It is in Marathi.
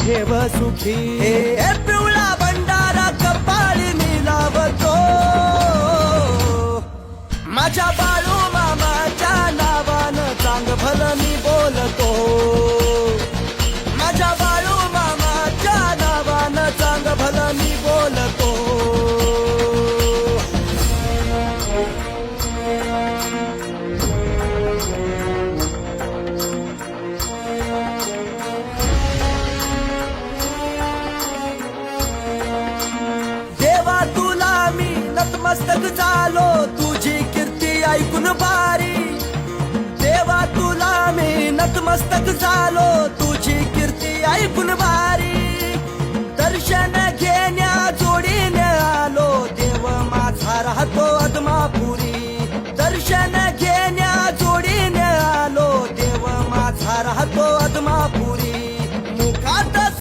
ठेव सुखी. हे पिवळा भंडारा कपाळी मी लावतो, माझ्या बाळू मामाच्या नावानं चांग भलं मी बोलतो, माझ्या बाळू मामाच्या नावानं चांग भलं मी बोलतो. देवा तुला मी नतमस्तक झालो, तुझी कीर्ती ऐकून भारी. देवा तुला मी नतमस्तक झालो, तुझी कीर्ती ऐकून भारी.